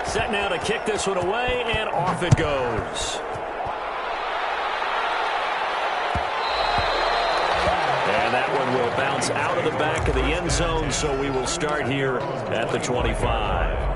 Set now to kick this one away, and off it goes. And that one will bounce out of the back of the end zone, so we will start here at the 25.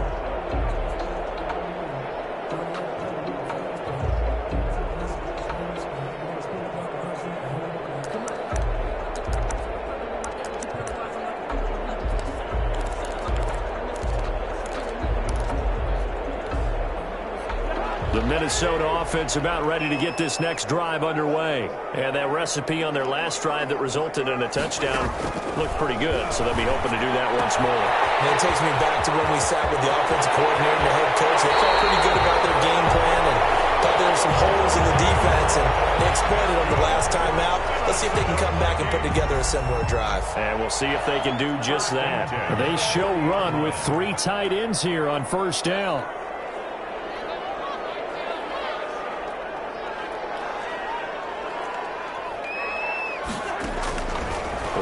The Minnesota offense about ready to get this next drive underway. And that recipe on their last drive that resulted in a touchdown looked pretty good, so they'll be hoping to do that once more. And it takes me back to when we sat with the offensive coordinator and the head coach. They felt pretty good about their game plan and thought there were some holes in the defense, and they exploited them the last time out. Let's see if they can come back and put together a similar drive. And we'll see if they can do just that. They show run with 3 tight ends here on first down.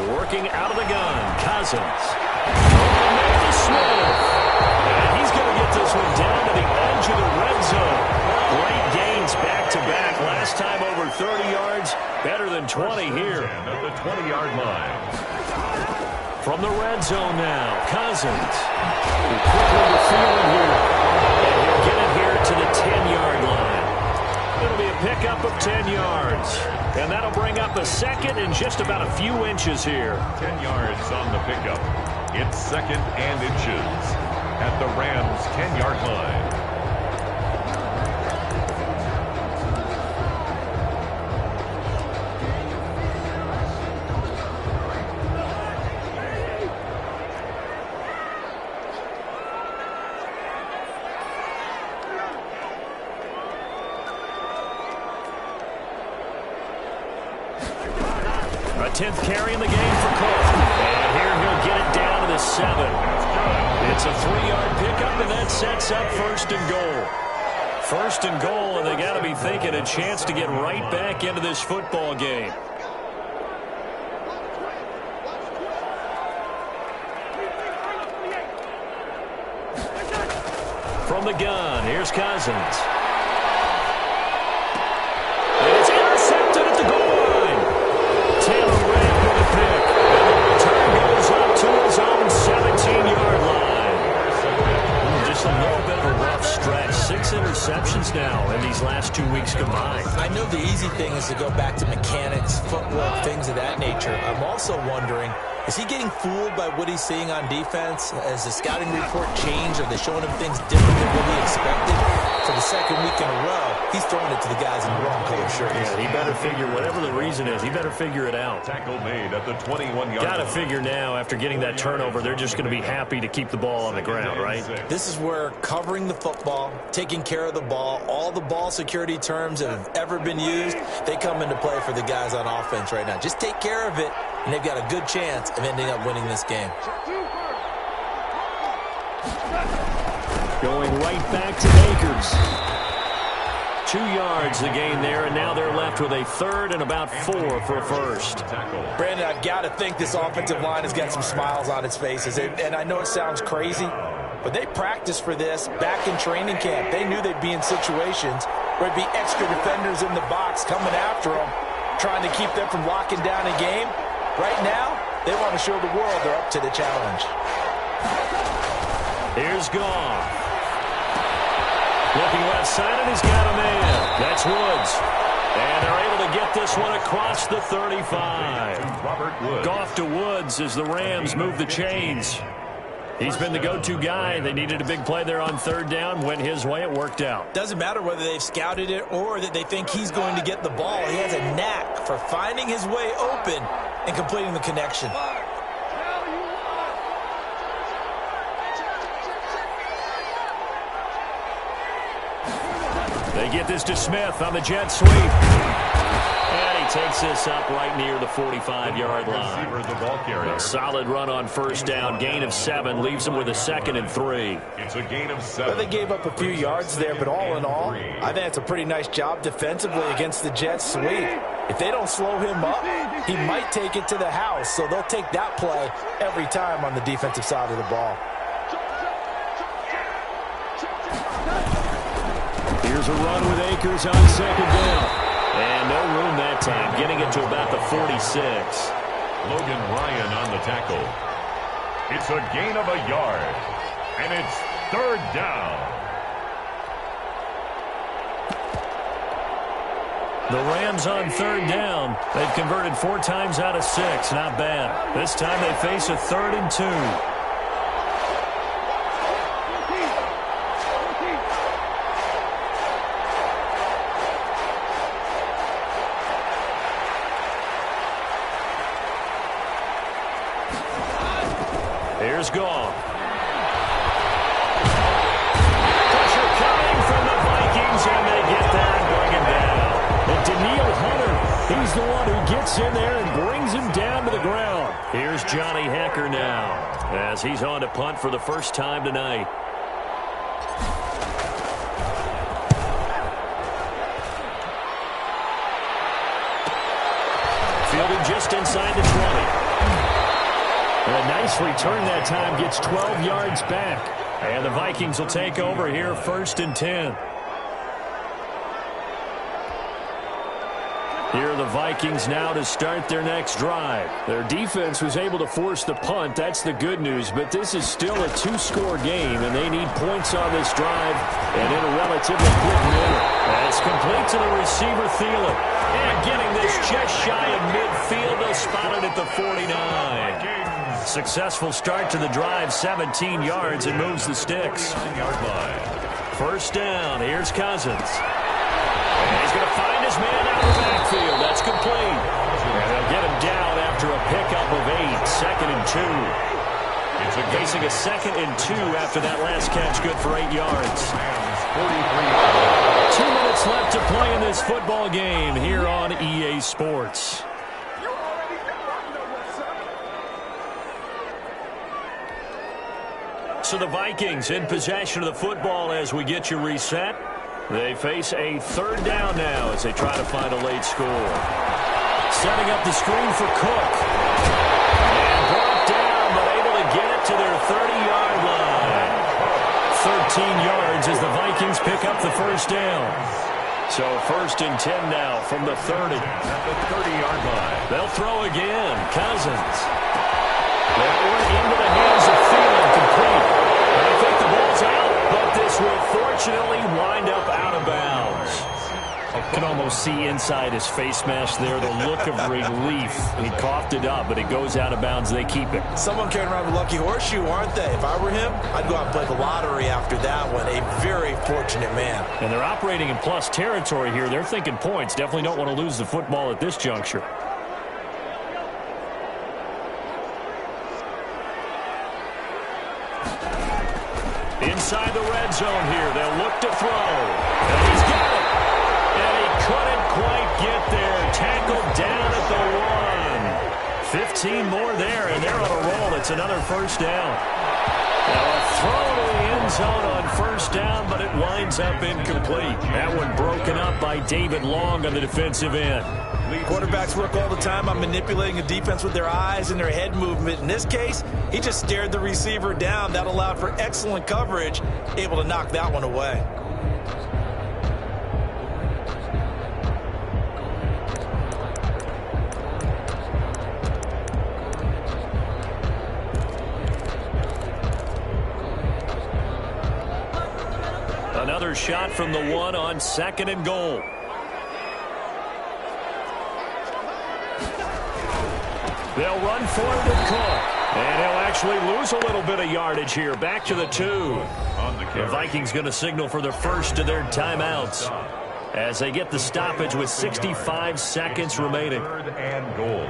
Working out of the gun, Cousins. Smith. And he's going to get this one down to the edge of the red zone. Great gains back-to-back. Last time over 30 yards, better than 20 here. At the 20-yard line. From the red zone now, Cousins. Quickly to field here. And he'll get it here to the 10-yard line. It'll be a pickup of 10 yards. And that'll bring up a second and just about a few inches here. 10 yards on the pickup. It's second and inches at the Rams' 10-yard line. A 10th carry in the game for Cook. And here he'll get it down to the 7. It's a 3-yard pickup, and that sets up first and goal. First and goal, and they got to be thinking a chance to get right back into this football game. From the gun, here's Cousins. And it's intercepted at the goal line. Taylor ran with a pick. And the return goes up to his own 17-yard line. Just a little bit of a rough stretch. 6 interceptions now in these last 2 weeks combined. I know the easy thing is to go back to mechanics, footwork, things of that nature. I'm also wondering, is he getting fooled by what he's seeing on defense? Has the scouting report changed? Are they showing him things different than what he expected? For the second week in a row, he's throwing it to the guys in the wrong color shirts. Yeah, he better figure, whatever the reason is, he better figure it out. Tackle made at the 21-yard line. Got to figure now, after getting that turnover, they're just going to be happy to keep the ball on the ground, right? This is where covering the football, taking care of the ball, all the ball security terms that have ever been used, they come into play for the guys on offense right now. Just take care of it, and they've got a good chance of ending up winning this game. Going right back to Akers. 2 yards the gain there, and now they're left with a third and about 4 for a first. Brandon, I've got to think this offensive line has got some smiles on its faces. And I know it sounds crazy, but they practiced for this back in training camp. They knew they'd be in situations where there'd be extra defenders in the box coming after them, trying to keep them from locking down a game. Right now, they want to show the world they're up to the challenge. Here's Goff. Looking left side, and he's got a man. That's Woods. And they're able to get this one across the 35. Goff to Woods as the Rams move the chains. He's been the go-to guy. They needed a big play there on third down. Went his way. It worked out. Doesn't matter whether they've scouted it or that they think he's going to get the ball. He has a knack for finding his way open and completing the connection. They get this to Smith on the jet sweep. And he takes this up right near the 45-yard line. A solid run on first down. Gain of 7 leaves them with a 2nd and 3. It's a gain of 7. Well, they gave up a few yards there, but all in all, I think it's a pretty nice job defensively against the jet sweep. If they don't slow him up, he might take it to the house, so they'll take that play every time on the defensive side of the ball. Here's a run with Akers on second down. And no room that time, getting it to about the 46. Logan Ryan on the tackle. It's a gain of a yard. And it's third down. The Rams on third down. They've converted 4 times out of 6. Not bad. This time they face a 3rd and 2. Here's Goff. Pressure coming from the Vikings, and they get that and bring him down. And Daniil Hunter, he's the one who gets in there and brings him down to the ground. Here's Johnny Hecker now, as he's on to punt for the first time tonight. Fielded just inside the 20. And a nice return that time, gets 12 yards back. And the Vikings will take over here, 1st and 10. Here are the Vikings now to start their next drive. Their defense was able to force the punt. That's the good news. But this is still a 2-score game, and they need points on this drive and in a relatively quick manner. That's complete to the receiver, Thielen. And getting this just shy of midfield. They'll spot it at the 49. Successful start to the drive, 17 yards, and moves the sticks. 9-yard line. First down, here's Cousins. And he's going to find his man out of the backfield. That's complete. And they'll get him down after a pickup of 8, 2nd and 2. Facing a 2nd and 2 after that last catch, good for 8 yards. 2 minutes left to play in this football game here on EA Sports. So the Vikings in possession of the football as we get you reset. They face a 3rd down now as they try to find a late score. Setting up the screen for Cook. And brought down, but able to get it to their 30-yard line. 13 yards as the Vikings pick up the first down. So 1st and 10 now from the 30. At the 30-yard line. They'll throw again. Cousins. That one into the hands of Thielen, complete. And I think the ball's out, but this will fortunately wind up out of bounds. You can almost see inside his face mask there the look of relief. He coughed it up, but it goes out of bounds. They keep it. Someone carrying around a lucky horseshoe, aren't they? If I were him, I'd go out and play the lottery after that one. A very fortunate man. And they're operating in plus territory here. They're thinking points. Definitely don't want to lose the football at this juncture. Inside the red zone here. They'll look to throw. And he's got it. And he couldn't quite get there. Tackled down at the 1. 15 more there, and they're on a roll. It's another first down. Now a throw to the end zone on first down, but it winds up incomplete. That one broken up by David Long on the defensive end. Quarterbacks work all the time on manipulating a defense with their eyes and their head movement. In this case, he just stared the receiver down. That allowed for excellent coverage, able to knock that one away. Another shot from the 1 on 2nd and goal. They'll run for it and caught. And he'll actually lose a little bit of yardage here. Back to the 2. The Vikings going to signal for the first of their timeouts as they get the stoppage with 65 seconds remaining. 3rd and goal.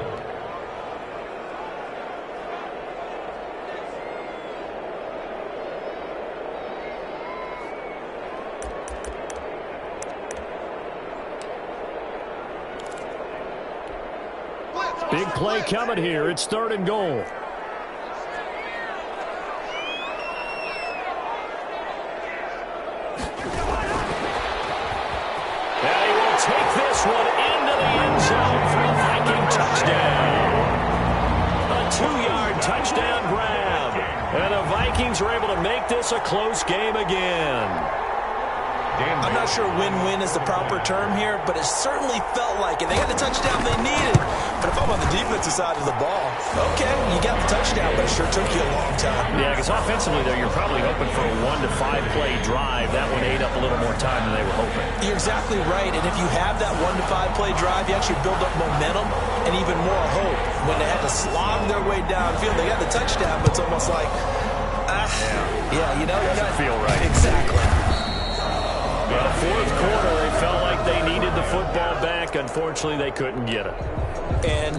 Big play coming here. It's 3rd and goal. And he will take this one into the end zone for a Viking touchdown. A 2-yard touchdown grab. And the Vikings are able to make this a close game again. I'm not sure win-win is the proper term here, but it certainly felt like it. They got the touchdown they needed. But if I'm on the defensive side of the ball, okay, you got the touchdown, but it sure took you a long time. Yeah, because offensively, though, you're probably hoping for a 1 to 5 play drive. That one ate up a little more time than they were hoping. You're exactly right, and if you have that 1 to 5 play drive, you actually build up momentum and even more hope. When they had to slog their way downfield, they got the touchdown, but it's almost like, you know, it doesn't feel right. Exactly. Well, 4th quarter, they felt like they needed the football back. Unfortunately, they couldn't get it. And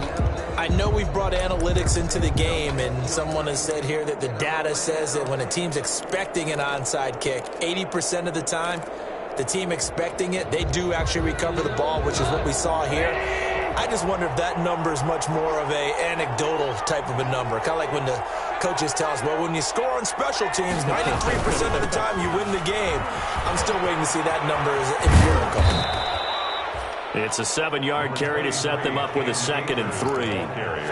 I know we've brought analytics into the game, and someone has said here that the data says that when a team's expecting an onside kick, 80% of the time, the team expecting it, they do actually recover the ball, which is what we saw here. I just wonder if that number is much more of a anecdotal type of a number. Kind of like when the coaches tell us, well, when you score on special teams, 93% of the time you win the game. I'm still waiting to see that number as empirical. It's a 7-yard carry to set them up with a 2nd and 3.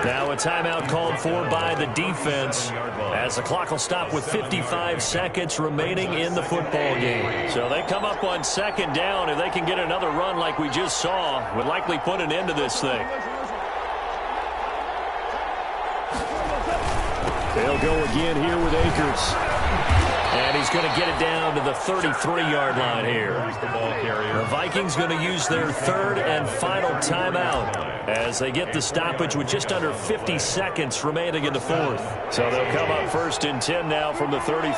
Now a timeout called for by the defense as the clock will stop with 55 seconds remaining in the football game. So they come up on 2nd down. If they can get another run like we just saw, would likely put an end to this thing. They'll go again here with Akers. And he's going to get it down to the 33-yard line here. The Vikings going to use their 3rd and final timeout as they get the stoppage with just under 50 seconds remaining in the 4th. So they'll come up 1st and 10 now from the 33.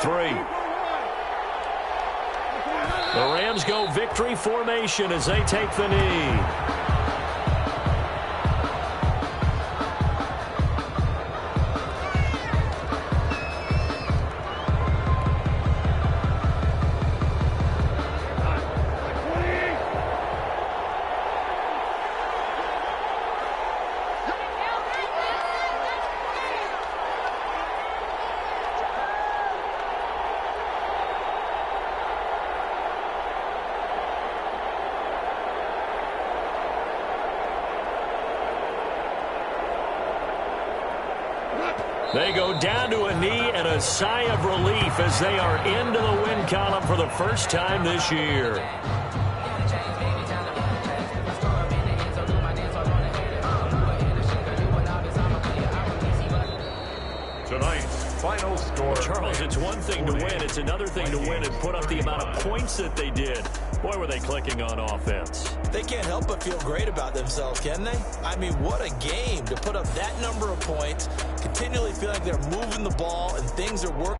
The Rams go victory formation as they take the knee. They go down to a knee and a sigh of relief as they are into the win column for the first time this year. Tonight's final score. score. Charles, it's one thing to win. It's another thing to win and put up the amount of points that they did. Boy, were they clicking on offense. They can't help but feel great about themselves, can they? I mean, what a game to put up that number of points, continually feel like they're moving the ball and things are working